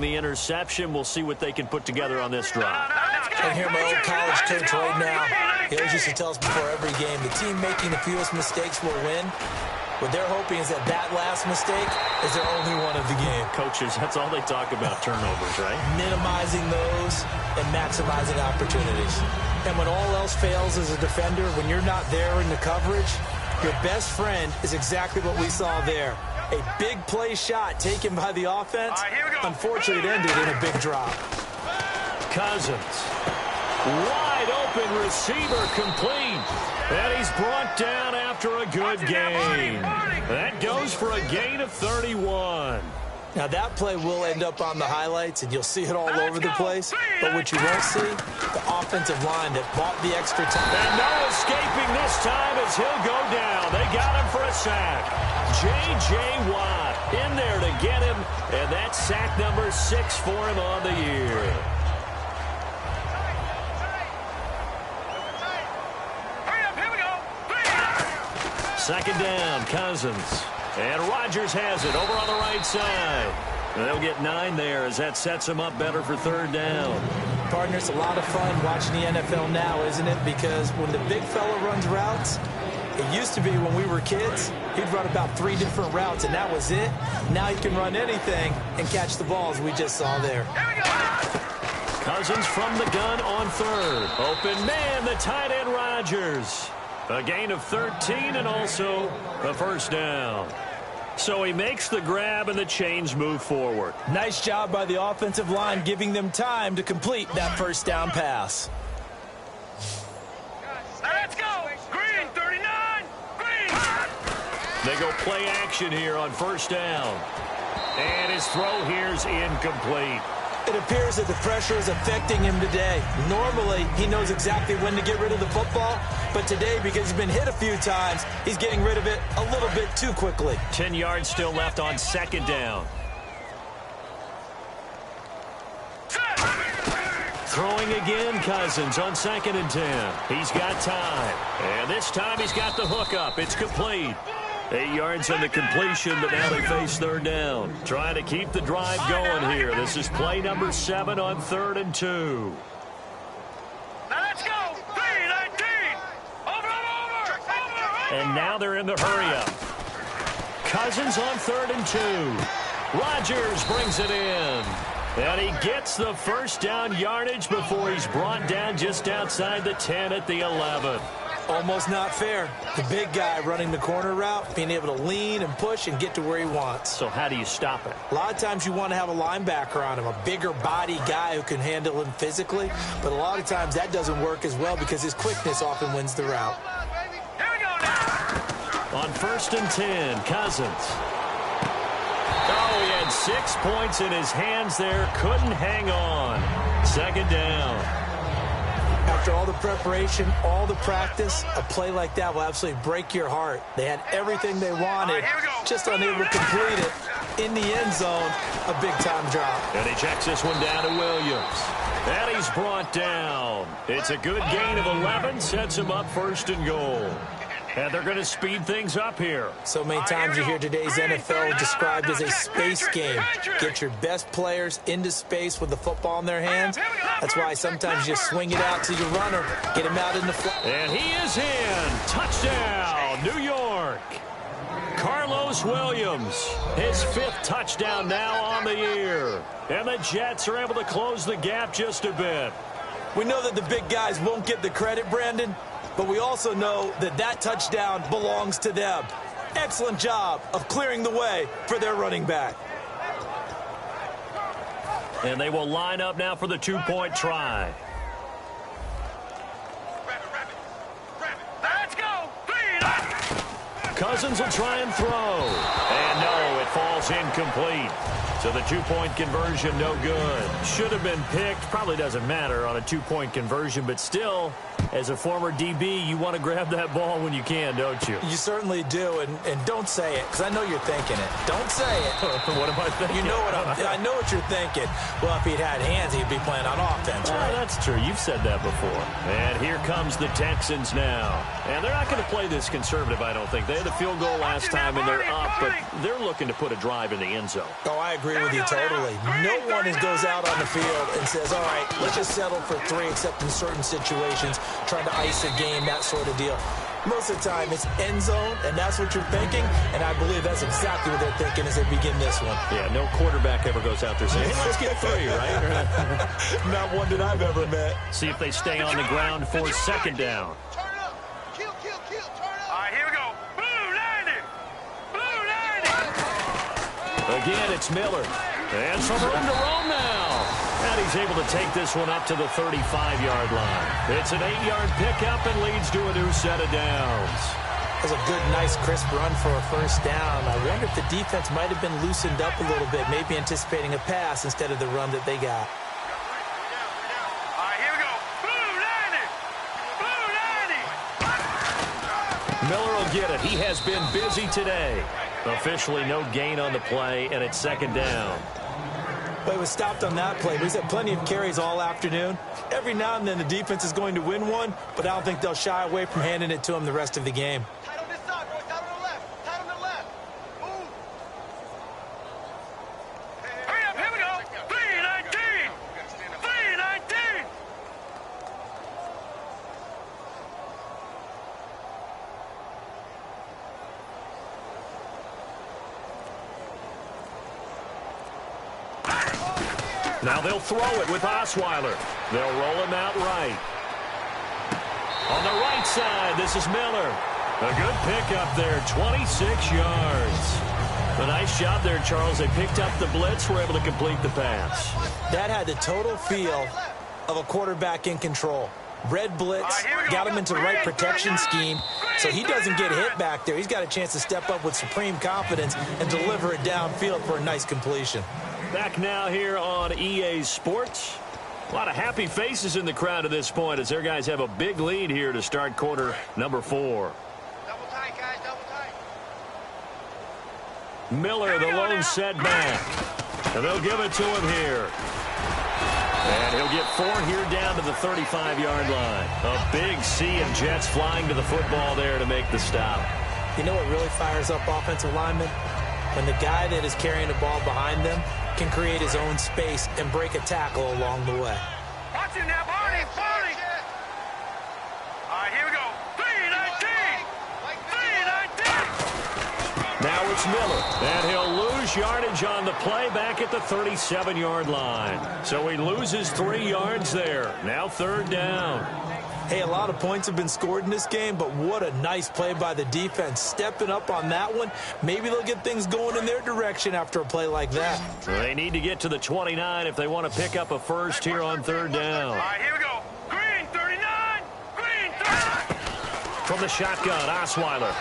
the interception. We'll see what they can put together on this drive. I hear my old college coach right now. He always used to tell us before every game, the team making the fewest mistakes will win. What they're hoping is that last mistake is their only one of the game. Coaches, that's all they talk about, turnovers, right? Minimizing those and maximizing opportunities. And when all else fails as a defender, when you're not there in the coverage, your best friend is exactly what we saw there. A big play shot taken by the offense. Unfortunately, it ended in a big drop. Cousins. Wide open receiver complete. And he's brought down after a good gain. That goes for a gain of 31. Now, that play will end up on the highlights, and you'll see it all over the place. But what you won't see, the offensive line that bought the extra time. And no escaping this time as he'll go down. They got him for a sack. J.J. Watt in there to get him, and that's sack number 6 for him on the year. Second down, Cousins. And Rodgers has it over on the right side. And they'll get 9 there as that sets them up better for third down. Partner, it's a lot of fun watching the NFL now, isn't it? Because when the big fella runs routes, it used to be when we were kids, he'd run about 3 different routes, and that was it. Now he can run anything and catch the balls we just saw there. Cousins from the gun on third. Open man, the tight end Rodgers. A gain of 13 and also a first down. So he makes the grab and the chains move forward. Nice job by the offensive line giving them time to complete that first down pass. Let's go! Green, 39! Green! They go play action here on first down. And his throw here's incomplete. It appears that the pressure is affecting him today. Normally, he knows exactly when to get rid of the football, but today, because he's been hit a few times, he's getting rid of it a little bit too quickly. 10 yards still left on second down. Throwing again, Cousins on 2nd and 10. He's got time. And this time he's got the hook up. It's complete. 8 yards on the completion, but now they face third down. Trying to keep the drive going here. This is play number 7 on 3rd and 2. Let's go! 3-19! Over! And now they're in the hurry-up. Cousins on 3rd and 2. Rodgers brings it in. And he gets the first down yardage before he's brought down just outside the 10 at the 11. Almost not fair. The big guy running the corner route, being able to lean and push and get to where he wants. So how do you stop it? A lot of times you want to have a linebacker on him, a bigger body guy who can handle him physically. But a lot of times that doesn't work as well because his quickness often wins the route. Here we go now! On 1st and 10, Cousins. Oh, he had 6 points in his hands there. Couldn't hang on. Second down. After all the preparation, all the practice, a play like that will absolutely break your heart. They had everything they wanted, just unable to complete it. In the end zone, a big-time drop. And he checks this one down to Williams. And he's brought down. It's a good gain of 11, sets him up 1st and goal. And they're going to speed things up here. So many times you hear today's NFL described as a space game. Get your best players into space with the football in their hands. That's why sometimes you swing it out to your runner, get him out in the floor. And he is in. Touchdown, New York. Carlos Williams, his 5th touchdown now on the year. And the Jets are able to close the gap just a bit. We know that the big guys won't get the credit, Brandon, but we also know that that touchdown belongs to them. Excellent job of clearing the way for their running back. And they will line up now for the 2-point try. Let's go! Cousins will try and throw. And no, it falls incomplete. So the 2-point conversion, no good. Should have been picked. Probably doesn't matter on a 2-point conversion, but still, as a former DB, you want to grab that ball when you can, don't you? You certainly do, and don't say it, because I know you're thinking it. Don't say it. What am I thinking? You know what I know what you're thinking. Well, if he'd had hands, he'd be playing on offense, right? That's true. You've said that before. And here comes the Texans now. And they're not going to play this conservative, I don't think. They had a field goal last time, and they're up, but they're looking to put a drive drive in the end zone. Oh, I agree with you totally. No one goes out on the field and says, all right, let's just settle for 3, except in certain situations, trying to ice a game, that sort of deal. Most of the time, it's end zone, and that's what you're thinking, and I believe that's exactly what they're thinking as they begin this one. Yeah, no quarterback ever goes out there saying, hey, let's get 3, right? Not one that I've ever met. See if they stay on the ground for second down. Turn it up. Kill, turn it up. All right, here we go. Blue 90. Blue 90. Again, it's Miller. And some room to roam now. And he's able to take this one up to the 35-yard line. It's an 8-yard pickup and leads to a new set of downs. That was a good, nice, crisp run for a first down. I wonder if the defense might have been loosened up a little bit, maybe anticipating a pass instead of the run that they got. All right, here we go. Blue 90. Blue 90. Miller will get it. He has been busy today. Officially no gain on the play, and it's second down. But he was stopped on that play. But he's had plenty of carries all afternoon. Every now and then the defense is going to win one, but I don't think they'll shy away from handing it to him the rest of the game. Tight on this side, boys. Tight on the left. Tight on the left. Move. Hurry up. Here we go. 319. 319. Now they'll throw it with Osweiler. They'll roll him out right. On the right side, this is Miller. A good pickup there, 26 yards. A nice job there, Charles. They picked up the blitz, were able to complete the pass. That had the total feel of a quarterback in control. Red blitz, got him into the right protection scheme, so he doesn't get hit back there. He's got a chance to step up with supreme confidence and deliver it downfield for a nice completion. Back now here on EA Sports. A lot of happy faces in the crowd at this point as their guys have a big lead here to start quarter number 4. Double tight, guys. Double tight. Miller, the lone setback. And they'll give it to him here. And he'll get 4 here down to the 35-yard line. A big sea of Jets flying to the football there to make the stop. You know what really fires up offensive linemen? When the guy that is carrying the ball behind them can create his own space and break a tackle along the way. Watch him now, Barney. Barney. All right, here we go. 319. 319. Now it's Miller, and he'll lose yardage on the play back at the 37-yard line. So he loses 3 yards there. Now third down. Hey, a lot of points have been scored in this game, but what a nice play by the defense. Stepping up on that one, maybe they'll get things going in their direction after a play like that. They need to get to the 29 if they want to pick up a first here on third down. All right, here we go. Green 39. Green 39. From the shotgun, Osweiler.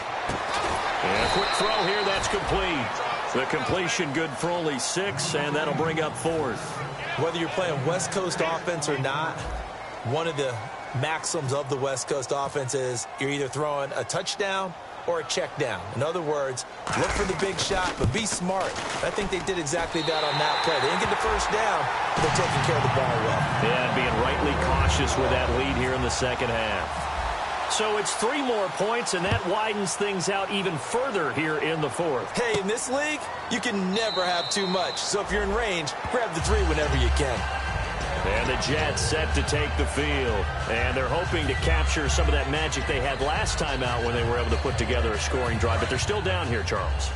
And a quick throw here, that's complete. The completion good for only 6, and that'll bring up 4th. Whether you're playing West Coast offense or not, one of the maxims of the West Coast offense is you're either throwing a touchdown or a check down. In other words, look for the big shot, but be smart. I think they did exactly that on that play. They didn't get the first down, but they're taking care of the ball well. Yeah, and being rightly cautious with that lead here in the second half. So it's 3 more points, and that widens things out even further here in the 4th. Hey, in this league, you can never have too much. So if you're in range, grab the 3 whenever you can. And the Jets set to take the field. And they're hoping to capture some of that magic they had last time out when they were able to put together a scoring drive. But they're still down here, Charles.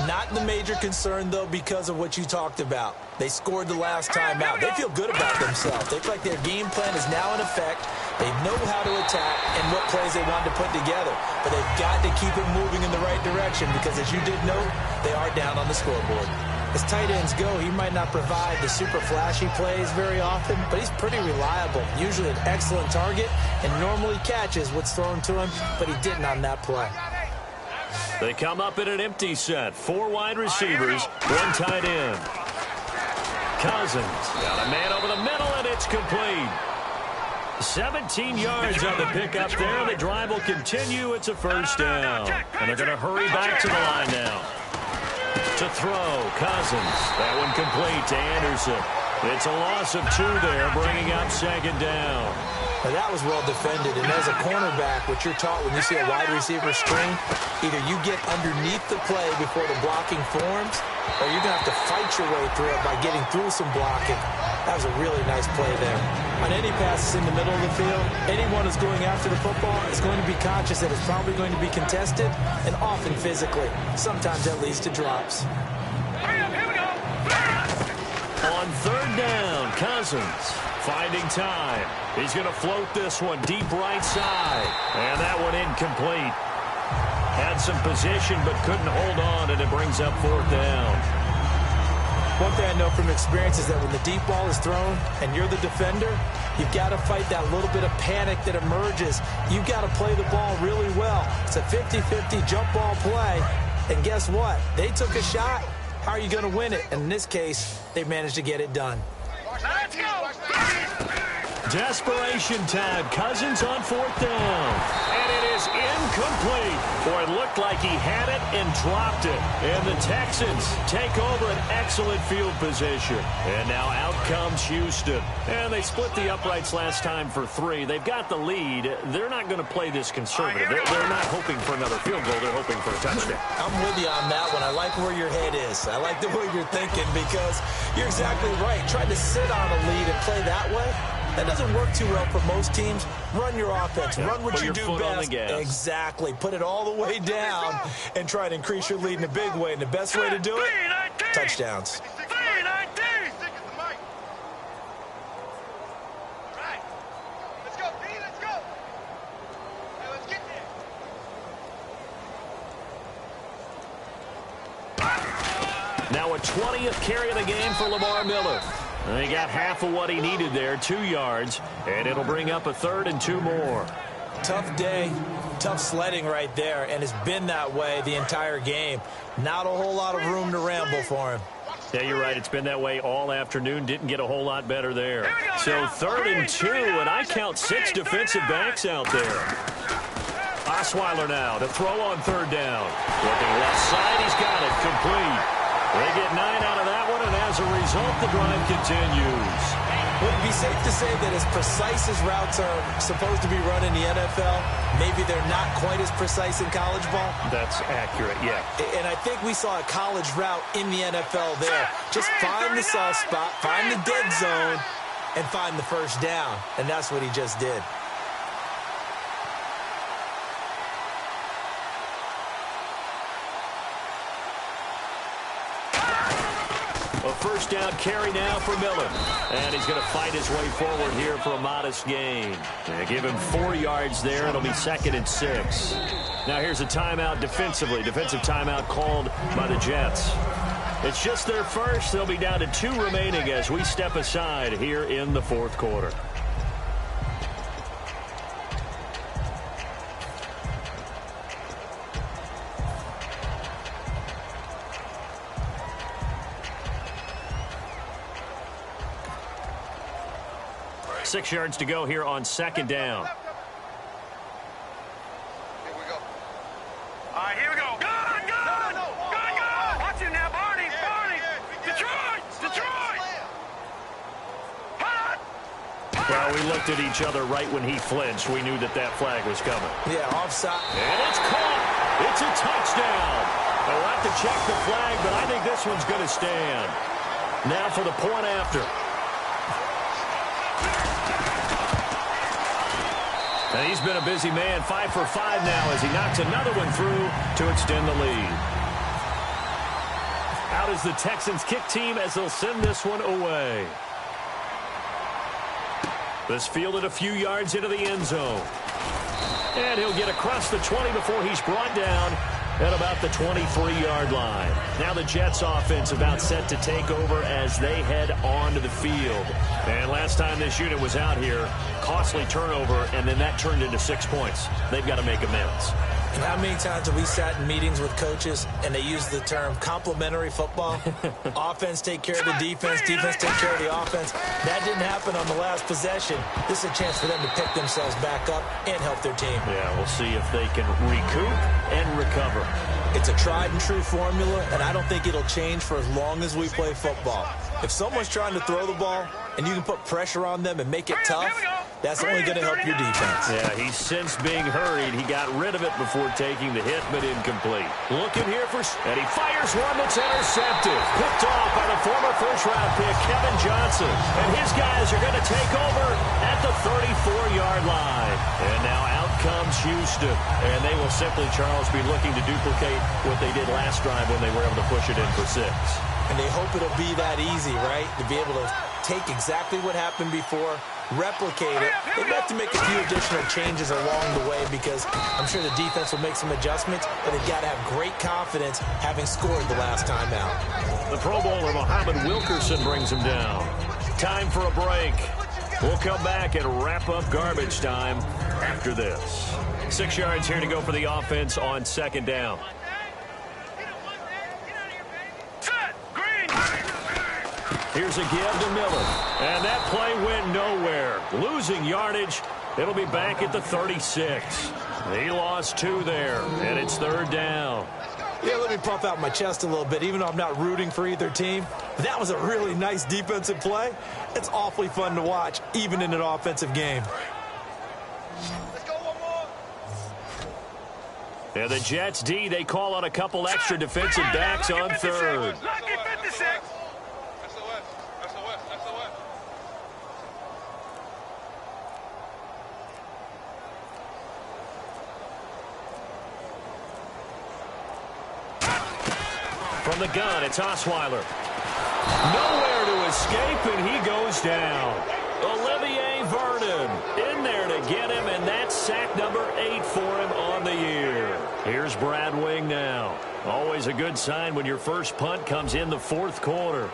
Not the major concern, though, because of what you talked about. They scored the last time out. They feel good about themselves. They feel like their game plan is now in effect. They know how to attack and what plays they want to put together. But they've got to keep it moving in the right direction because, as you did note, they are down on the scoreboard. As tight ends go, he might not provide the super flashy plays very often, but he's pretty reliable. Usually an excellent target and normally catches what's thrown to him, but he didn't on that play. They come up in an empty set. 4 wide receivers, 1 tight end. Cousins got a man over the middle, and it's complete. 17 yards on the pickup there. The drive will continue. It's a first down. And they're going to hurry back to the line now. To throw, Cousins. That one complete to Anderson. It's a loss of 2 there, bringing up second down. Now that was well defended, and as a cornerback, what you're taught when you see a wide receiver screen, either you get underneath the play before the blocking forms, or you're going to have to fight your way through it by getting through some blocking. That was a really nice play there. On any passes in the middle of the field, anyone who's going after the football is going to be conscious that it's probably going to be contested, and often physically. Sometimes that leads to drops. Here we go. On third down, Cousins finding time. He's going to float this one deep right side. And that one incomplete. Had some position but couldn't hold on, and it brings up fourth down. One thing I know from experience is that when the deep ball is thrown and you're the defender, you've got to fight that little bit of panic that emerges. You've got to play the ball really well. It's a 50-50 jump ball play. And guess what? They took a shot. How are you going to win it? And in this case, they managed to get it done. Let's go. Desperation time. Cousins on fourth down. And it is incomplete. Boy, it looked like he had it and dropped it. And the Texans take over an excellent field position. And now out comes Houston. And they split the uprights last time for 3. They've got the lead. They're not going to play this conservative. They're not hoping for another field goal. They're hoping for a touchdown. I'm with you on that one. I like where your head is. I like the way you're thinking because you're exactly right. Trying to sit on a lead and play that way, that doesn't work too well for most teams. Run your offense. Run what you do best. Exactly. Put it all the way down and try to increase your lead in a big way. And the best way to do it, touchdowns. Now a 20th carry of the game for Lamar Miller. And he got half of what he needed there, 2 yards, and it'll bring up a 3rd and 2 more. Tough day, tough sledding right there, and it's been that way the entire game. Not a whole lot of room to ramble for him. Yeah, you're right. It's been that way all afternoon. Didn't get a whole lot better there. So 3rd and 2, and I count 6 defensive backs out there. Osweiler now to throw on 3rd down. Looking left side, he's got it, complete. They get 9 out of that one, and as a result, the drive continues. Would it be safe to say that as precise as routes are supposed to be run in the NFL, maybe they're not quite as precise in college ball? That's accurate, yeah. And I think we saw a college route in the NFL there. Just find the soft spot, find the dead zone, and find the first down. And that's what he just did. A first down carry now for Miller. And he's going to fight his way forward here for a modest gain. They give him 4 yards there. It'll be 2nd and 6. Now here's a timeout defensively. Defensive timeout called by the Jets. It's just their first. They'll be down to 2 remaining as we step aside here in the 4th quarter. Six yards to go here on 2nd down. Here we go. All right, here we go. Gun! Gun! Gun! Watch him now, Barney! Barney! Detroit! Detroit! Hot! Well, we looked at each other right when he flinched. We knew that that flag was coming. Yeah, offside. And it's caught. It's a touchdown. They'll have to check the flag, but I think this one's going to stand. Now for the point after. And he's been a busy man, 5 for 5 now as he knocks another one through to extend the lead. Out is the Texans kick team as they'll send this one away. This fielded a few yards into the end zone. And he'll get across the 20 before he's brought down at about the 23-yard line. Now the Jets offense about set to take over as they head onto the field. And last time this unit was out here, costly turnover, and then that turned into 6 points. They've got to make amends. And how many times have we sat in meetings with coaches and they use the term complementary football? Offense take care of the defense, defense take care of the offense. That didn't happen on the last possession. This is a chance for them to pick themselves back up and help their team. Yeah, we'll see if they can recoup and recover. It's a tried and true formula, and I don't think it'll change for as long as we play football. If someone's trying to throw the ball and you can put pressure on them and make it tough, That's only going to help your defense. Yeah, he's since being hurried. He got rid of it before taking the hit, but incomplete. Looking here and he fires one that's intercepted. Picked off by the former first-round pick, Kevin Johnson. And his guys are going to take over at the 34-yard line. And now out comes Houston. And they will simply, Charles, be looking to duplicate what they did last drive when they were able to push it in for 6. And they hope it'll be that easy, right? To be able to take exactly what happened before, replicate it. They have to make a few additional changes along the way because I'm sure the defense will make some adjustments, but they've got to have great confidence having scored the last time out. The Pro Bowler, Muhammad Wilkerson, brings him down. Time for a break. We'll come back and wrap up garbage time after this. 6 yards here to go for the offense on 2nd down. Here's a give to Miller. And that play went nowhere. Losing yardage. It'll be back at the 36. He lost 2 there, and it's 3rd down. Yeah, let me puff out my chest a little bit, even though I'm not rooting for either team. That was a really nice defensive play. It's awfully fun to watch, even in an offensive game. Let's go one more. And the Jets D, they call out a couple extra defensive backs on 3rd. Lucky 56. From the gun, it's Osweiler. Nowhere to escape, and he goes down. Olivier Vernon in there to get him, and that's sack number 8 for him on the year. Here's Brad Wing now. Always a good sign when your first punt comes in the 4th quarter.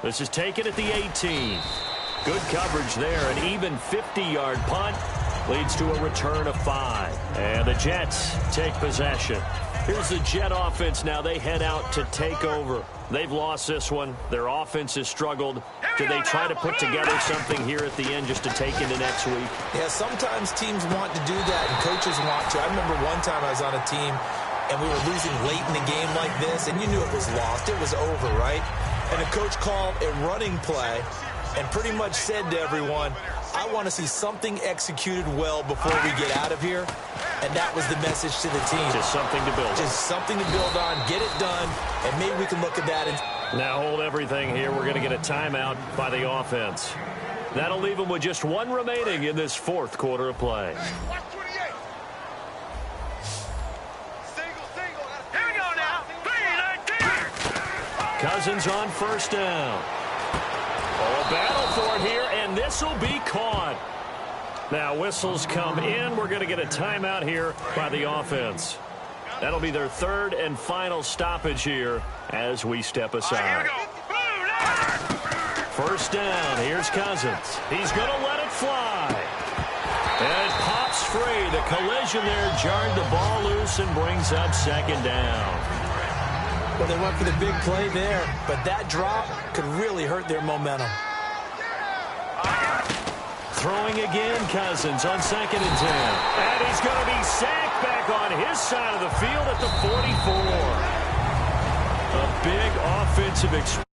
This is taken at the 18. Good coverage there. An even 50-yard punt leads to a return of 5. And the Jets take possession. Here's the Jet offense now. They head out to take over. They've lost this one. Their offense has struggled. Do they try to put together something here at the end just to take into next week? Yeah, sometimes teams want to do that, and coaches want to. I remember one time I was on a team, and we were losing late in the game like this, and you knew it was lost. It was over, right? And the coach called a running play and pretty much said to everyone, I want to see something executed well before we get out of here. And that was the message to the team. Just something to build on. Just something to build on, get it done, and maybe we can look at that. Now hold everything here. We're going to get a timeout by the offense. That'll leave them with just 1 remaining in this 4th quarter of play. Cousins on 1st down. Oh, a battle for it here, and this will be caught. Now whistles come in. We're going to get a timeout here by the offense. That'll be their 3rd and final stoppage here as we step aside. 1st down. Here's Cousins. He's going to let it fly. And it pops free. The collision there jarred the ball loose and brings up 2nd down. Well, they went for the big play there, but that drop could really hurt their momentum. Throwing again, Cousins on 2nd and 10. And he's going to be sacked back on his side of the field at the 44. A big offensive experience.